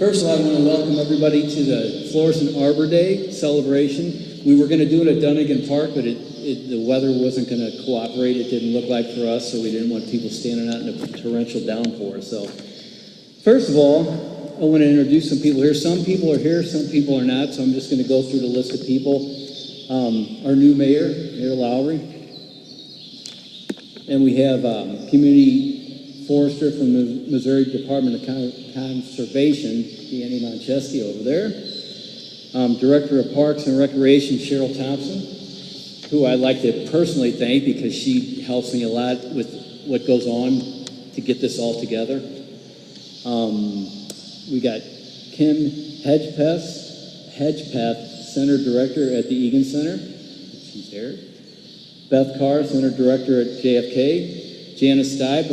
First of all, I want to welcome everybody to the Florissant Arbor Day celebration. We were going to do it at Dunnigan Park, but the weather wasn't going to cooperate. It didn't look like for us, so we didn't want people standing out in a torrential downpour. So, first of all, I want to introduce some people here. Some people are here, some people are not, so I'm just going to go through the list of people. Our new mayor, Mayor Lowery. And we have Community Forester from the Missouri Department of Conservation, Danny Moncheski over there. Director of Parks and Recreation, Cheryl Thompson, who I'd like to personally thank because she helps me a lot with what goes on to get this all together. We got Kim Hedgepeth, Center Director at the Eagan Center. She's there. Beth Carr, Center Director at JFK. Janice Stibe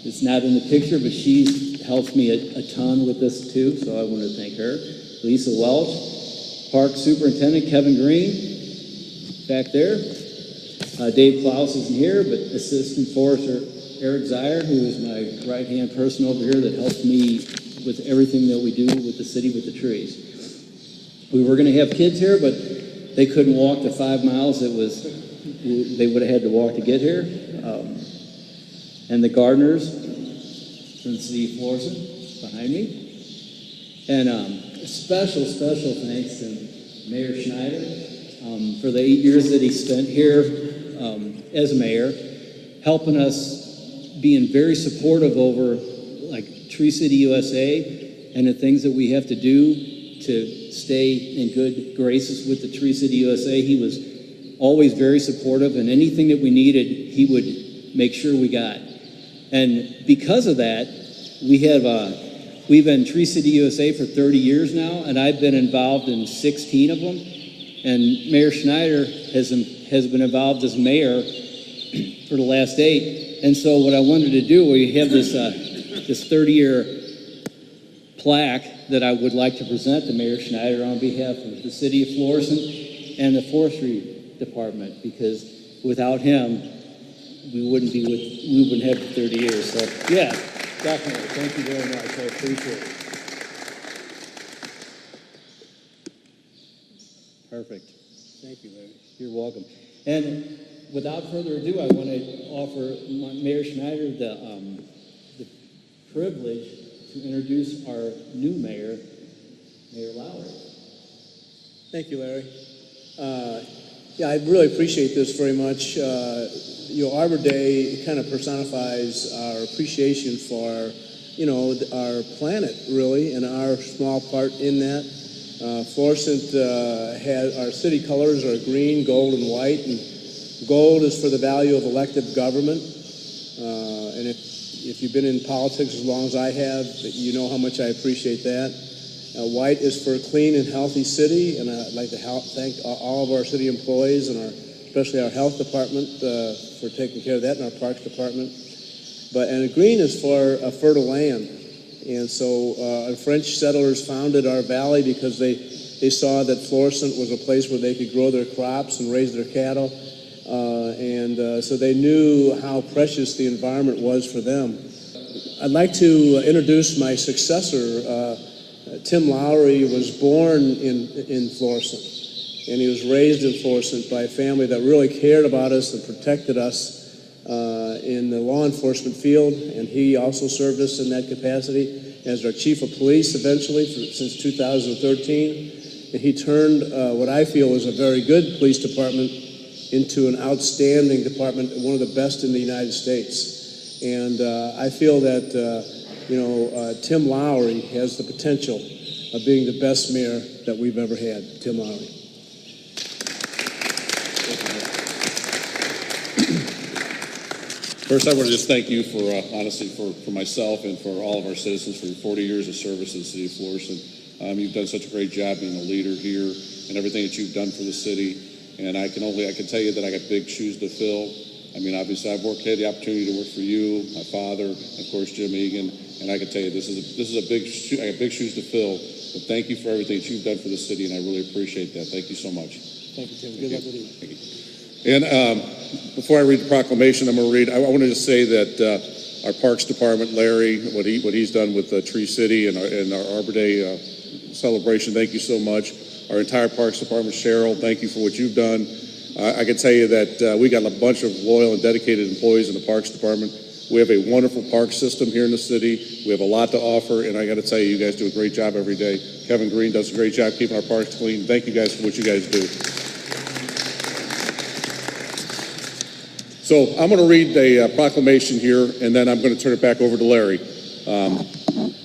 is not in the picture, but she helps me a ton with this too, so I want to thank her. Lisa Welch, Park Superintendent Kevin Green, back there. Dave Klaus isn't here, but Assistant Forester Eric Zier, who is my right-hand person over here that helps me with everything that we do with the city with the trees. We were going to have kids here, but they couldn't walk the 5 miles. They would have had to walk to get here. And the Gardeners from the City of Florissant behind me. And special thanks to Mayor Schneider for the 8 years that he spent here as mayor, helping us, being very supportive over like Tree City USA and the things that we have to do to stay in good graces with the Tree City USA. He was always very supportive, and anything that we needed, he would make sure we got. And because of that, we've been Tree City USA for 30 years now, and I've been involved in 16 of them. And Mayor Schneider has been involved as mayor for the last 8. And so what I wanted to do, we have this 30-year plaque that I would like to present to Mayor Schneider on behalf of the City of Florissant and the Forestry Department, because without him, we wouldn't have 30 years. So yeah, definitely. Thank you very much. I appreciate it. Perfect. Thank you, Larry. You're welcome. And without further ado, I want to offer Mayor Schneider the privilege to introduce our new mayor, Mayor Lowery. Thank you, Larry. Yeah, I really appreciate this very much. Arbor Day kind of personifies our appreciation for, our planet, really, and our small part in that. Florissant has, our city colors are green, gold, and white, and gold is for the value of elected government. And if you've been in politics as long as I have, you know how much I appreciate that. White is for a clean and healthy city, and I'd like to thank all of our city employees and especially our health department for taking care of that, and our parks department. And green is for a fertile land. And so French settlers founded our valley because they saw that Florissant was a place where they could grow their crops and raise their cattle. So they knew how precious the environment was for them. I'd like to introduce my successor. Tim Lowery was born in Florissant, and he was raised in Florissant by a family that really cared about us and protected us in the law enforcement field, and he also served us in that capacity as our chief of police eventually since 2013. And he turned what I feel is a very good police department into an outstanding department, one of the best in the United States. And I feel that Tim Lowery has the potential of being the best mayor that we've ever had. Tim Lowery. First, I want to just thank you for, honestly, for myself and for all of our citizens for your 40 years of service in the City of Florissant. You've done such a great job being a leader here and everything that you've done for the city. And I can tell you that I got big shoes to fill. I mean, obviously, I've had the opportunity to work for you, my father, of course, Jim Eagan, and I can tell you this is a big shoe. I got big shoes to fill. But thank you for everything that you've done for the city, and I really appreciate that. Thank you so much. Thank you, Tim. Good luck with you. Thank you. And before I read the proclamation, I'm going to read. I want to just say that our Parks Department, Larry, what he's done with Tree City and our Arbor Day celebration. Thank you so much. Our entire Parks Department, Cheryl, thank you for what you've done. I can tell you that we got a bunch of loyal and dedicated employees in the Parks Department. We have a wonderful park system here in the city. We have a lot to offer, and I got to tell you, you guys do a great job every day. Kevin Green does a great job keeping our parks clean. Thank you guys for what you guys do. So I'm going to read a proclamation here, and then I'm going to turn it back over to Larry.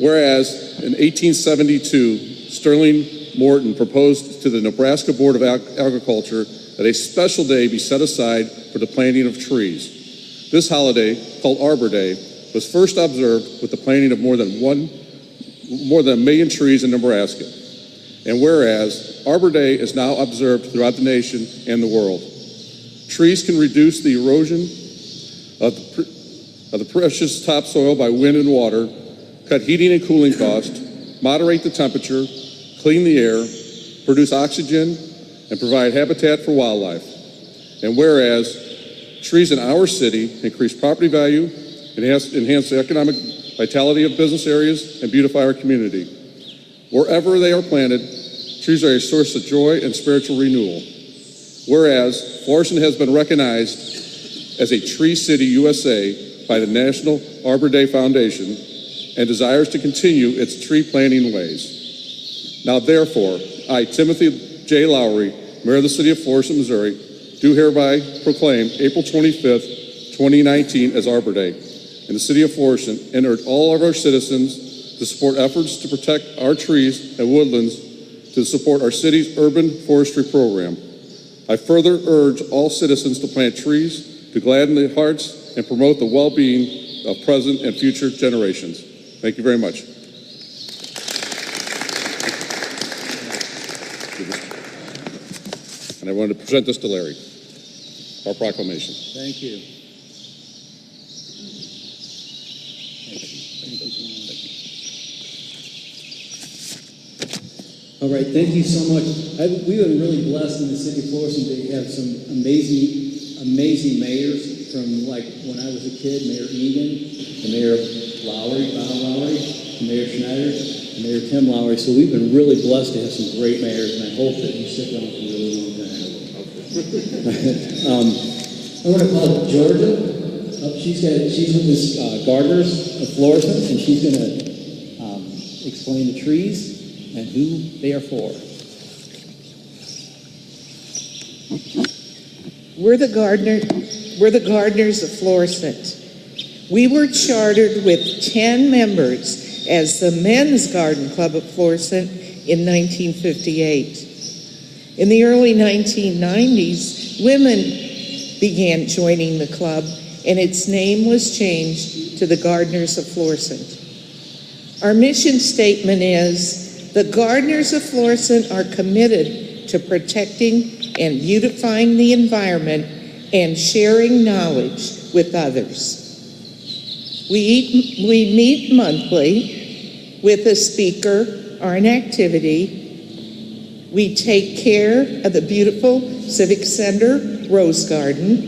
Whereas in 1872, Sterling Morton proposed to the Nebraska Board of Agriculture that a special day be set aside for the planting of trees. This holiday, called Arbor Day, was first observed with the planting of more than a million trees in Nebraska. And whereas Arbor Day is now observed throughout the nation and the world. Trees can reduce the erosion of the precious topsoil by wind and water, cut heating and cooling costs, moderate the temperature, clean the air, produce oxygen, and provide habitat for wildlife. And whereas trees in our city increase property value, enhance the economic vitality of business areas, and beautify our community. Wherever they are planted, trees are a source of joy and spiritual renewal. Whereas Florissant has been recognized as a Tree City USA by the National Arbor Day Foundation and desires to continue its tree planting ways. Now therefore, I, Timothy J. Lowery, Mayor of the City of Florissant, Missouri, do hereby proclaim April 25th, 2019 as Arbor Day in the City of Florissant and urge all of our citizens to support efforts to protect our trees and woodlands to support our city's urban forestry program. I further urge all citizens to plant trees to gladden the hearts and promote the well-being of present and future generations. Thank you very much. And I wanted to present this to Larry, our proclamation. Thank you. All right, thank you so much. We've been really blessed in the city of Florissant to have some amazing mayors from, like, when I was a kid, Mayor Eagan, the Mayor Lowery, Mayor Schneider, and Mayor Tim Lowery. So we've been really blessed to have some great mayors, and I hope that you stick around for a really long time. I want to call Georgia. She's with this Gardeners of Florissant, and she's going to explain the trees and who they are for. We're the Gardeners of Florissant. We were chartered with 10 members as the Men's Garden Club of Florissant in 1958. In the early 1990s, women began joining the club, and its name was changed to the Gardeners of Florissant. Our mission statement is, the Gardeners of Florissant are committed to protecting and beautifying the environment and sharing knowledge with others. We meet monthly with a speaker or an activity. We take care of the beautiful Civic Center Rose Garden.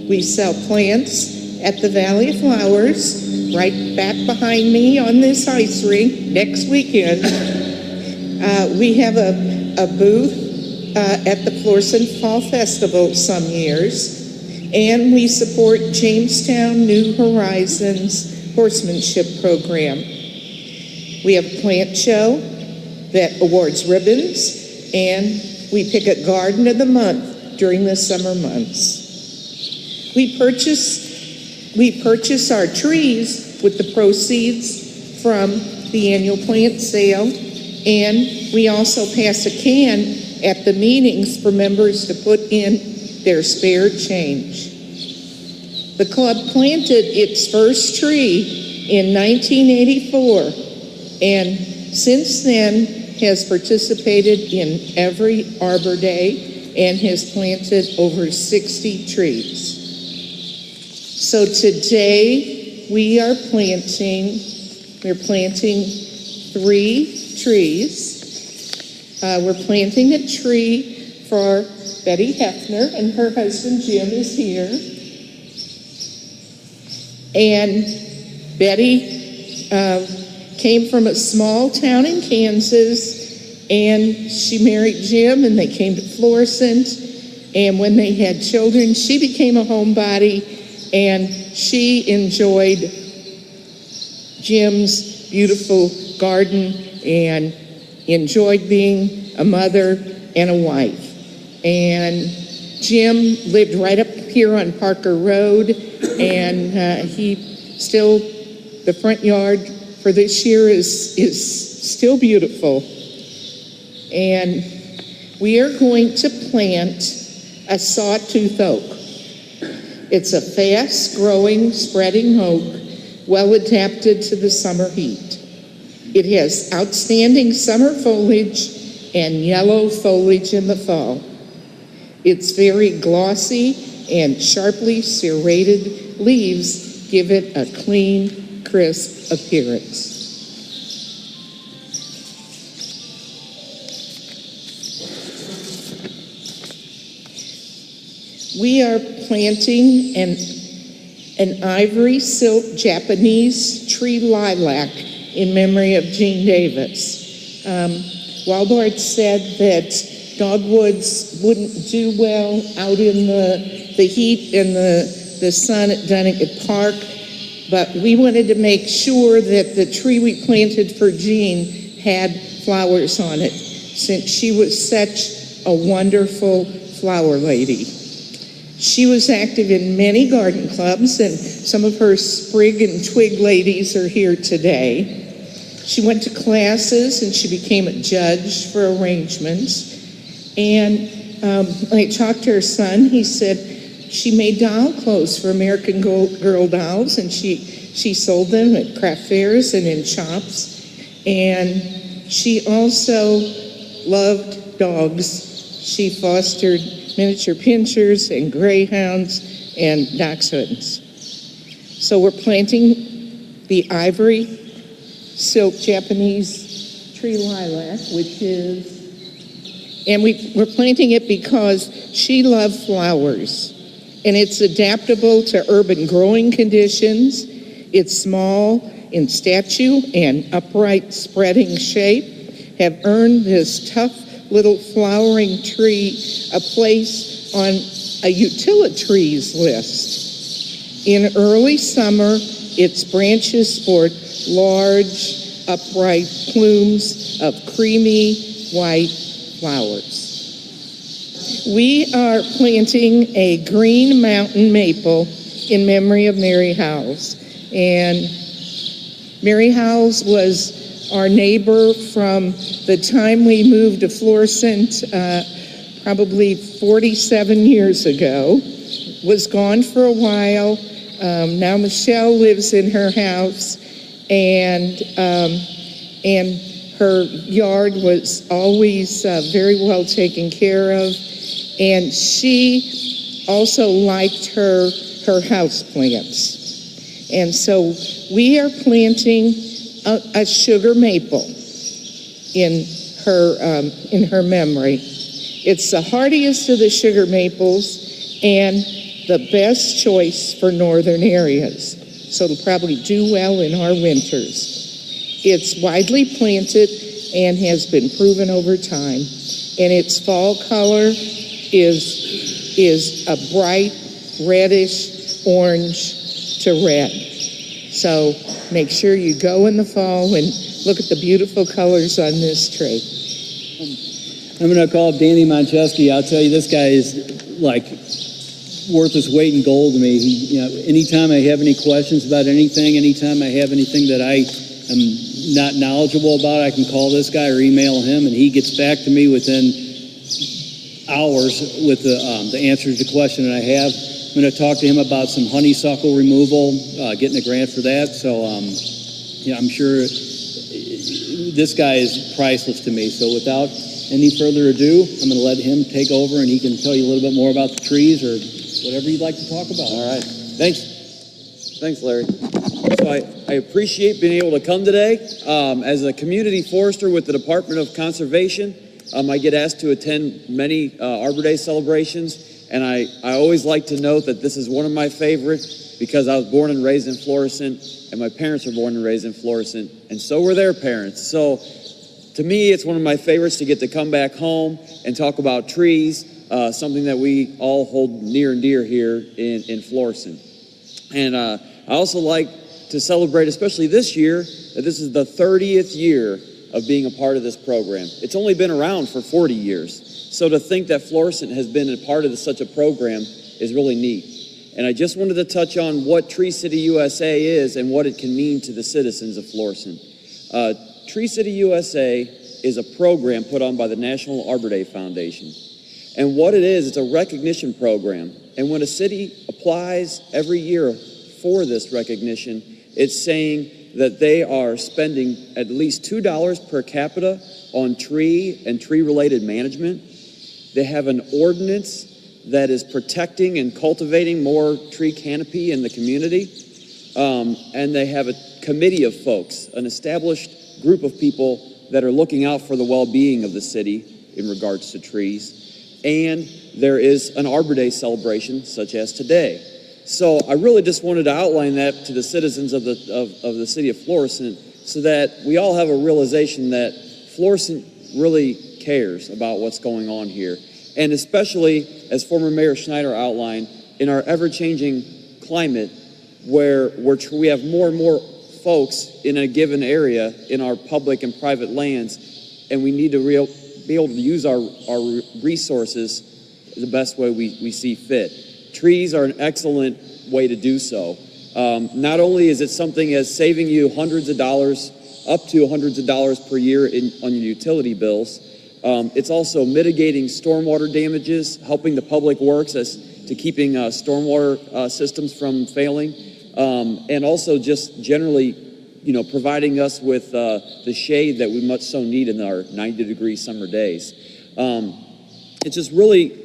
We sell plants at the Valley of Flowers, right back behind me on this ice rink next weekend. We have a booth at the Florissant Fall Festival some years, and we support Jamestown New Horizons horsemanship program. We have a plant show that awards ribbons, and we pick a garden of the month during the summer months. We purchase our trees with the proceeds from the annual plant sale, and we also pass a can at the meetings for members to put in their spare change. The club planted its first tree in 1984, and since then has participated in every Arbor Day and has planted over 60 trees. So today we're planting 3 trees. We're planting a tree for Betty Hefner, and her husband Jim is here. And Betty came from a small town in Kansas, and she married Jim, and they came to Florissant. And when they had children, she became a homebody, and she enjoyed Jim's beautiful garden and enjoyed being a mother and a wife. And Jim lived right up here on Parker Road, and he still, the front yard for this year is still beautiful. And we are going to plant a sawtooth oak. It's a fast-growing, spreading oak, well adapted to the summer heat. It has outstanding summer foliage and yellow foliage in the fall. Its very glossy and sharply serrated leaves give it a clean, crisp appearance. We are planting an ivory silk Japanese tree lilac in memory of Jean Davis. Waldorf said that dogwoods wouldn't do well out in the heat and the sun at Dunnigan Park, but we wanted to make sure that the tree we planted for Jean had flowers on it, since she was such a wonderful flower lady. She was active in many garden clubs, and some of her sprig and twig ladies are here today. She went to classes, and she became a judge for arrangements. And I talked to her son. He said she made doll clothes for American Girl dolls, and she sold them at craft fairs and in shops. And she also loved dogs. She fostered miniature pinschers and greyhounds and dachshunds. So we're planting the ivory silk Japanese tree lilac, we're planting it because she loved flowers, and it's adaptable to urban growing conditions. It's small in stature and upright spreading shape, have earned this tough little flowering tree a place on a utilitarians list. In early summer, its branches sport large, upright plumes of creamy white flowers. We are planting a green mountain maple in memory of Mary Howells. And Mary Howells was our neighbor from the time we moved to Florissant, probably 47 years ago. Was gone for a while. Now Michelle lives in her house, and her yard was always very well taken care of. And she also liked her house plants. And so we are planting a sugar maple in her memory. It's the hardiest of the sugar maples and the best choice for northern areas. So it'll probably do well in our winters. It's widely planted and has been proven over time. And its fall color is a bright reddish orange to red. So make sure you go in the fall and look at the beautiful colors on this tree. I'm going to call up Danny Moncheski. I'll tell you, this guy is like worth his weight in gold to me. Anytime I have any questions about anything, anytime I have anything that I am not knowledgeable about, I can call this guy or email him, and he gets back to me within hours with the answer to the question that I have. I'm going to talk to him about some honeysuckle removal, getting a grant for that. So, I'm sure this guy is priceless to me. So without any further ado, I'm going to let him take over, and he can tell you a little bit more about the trees or whatever you'd like to talk about. All right. Thanks, Larry. So I appreciate being able to come today. As a community forester with the Department of Conservation, I get asked to attend many Arbor Day celebrations, and I always like to note that this is one of my favorite because I was born and raised in Florissant, and my parents were born and raised in Florissant, and so were their parents. So to me, it's one of my favorites to get to come back home and talk about trees, something that we all hold near and dear here in Florissant. And I also like to celebrate, especially this year, that this is the 30th year of being a part of this program. It's only been around for 40 years. So to think that Florissant has been a part of such a program is really neat. And I just wanted to touch on what Tree City USA is and what it can mean to the citizens of Florissant. Tree City USA is a program put on by the National Arbor Day Foundation. And what it is, it's a recognition program. And when a city applies every year for this recognition, it's saying that they are spending at least $2 per capita on tree and tree-related management. They have an ordinance that is protecting and cultivating more tree canopy in the community. And they have a committee of folks, an established group of people that are looking out for the well-being of the city in regards to trees. And there is an Arbor Day celebration, such as today. So I really just wanted to outline that to the citizens of the city of Florissant so that we all have a realization that Florissant really cares about what's going on here. And especially, as former Mayor Schneider outlined, in our ever-changing climate where we have more and more folks in a given area in our public and private lands, and we need to be able to use our resources the best way we see fit. Trees are an excellent way to do so. Not only is it something as saving you hundreds of dollars, up to hundreds of dollars per year on your utility bills, it's also mitigating stormwater damages, helping the public works as to keeping stormwater systems from failing, and also just generally, providing us with the shade that we much so need in our 90-degree summer days. It's just really,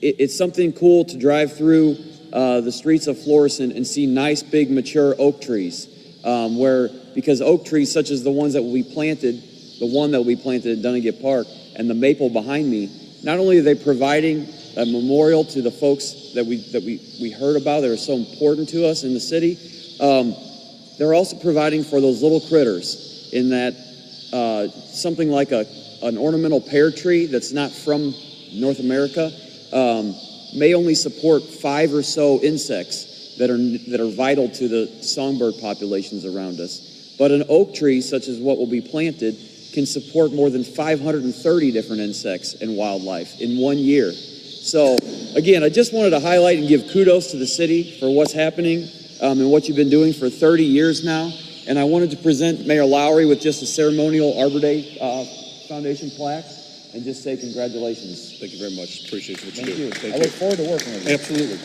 it's something cool to drive through the streets of Florissant and see nice, big, mature oak trees, because oak trees such as the ones that will be planted, the one that will be planted at Dunnigan Park, and the maple behind me, not only are they providing a memorial to the folks that we heard about that are so important to us in the city, they're also providing for those little critters in that something like an ornamental pear tree that's not from North America may only support 5 or so insects that are vital to the songbird populations around us. But an oak tree, such as what will be planted, can support more than 530 different insects and wildlife in 1 year. So again, I just wanted to highlight and give kudos to the city for what's happening and what you've been doing for 30 years now. And I wanted to present Mayor Lowery with just a ceremonial Arbor Day Foundation plaque and just say congratulations. Thank you very much. Appreciate what you do. Thank you. I look forward to working with you. Absolutely.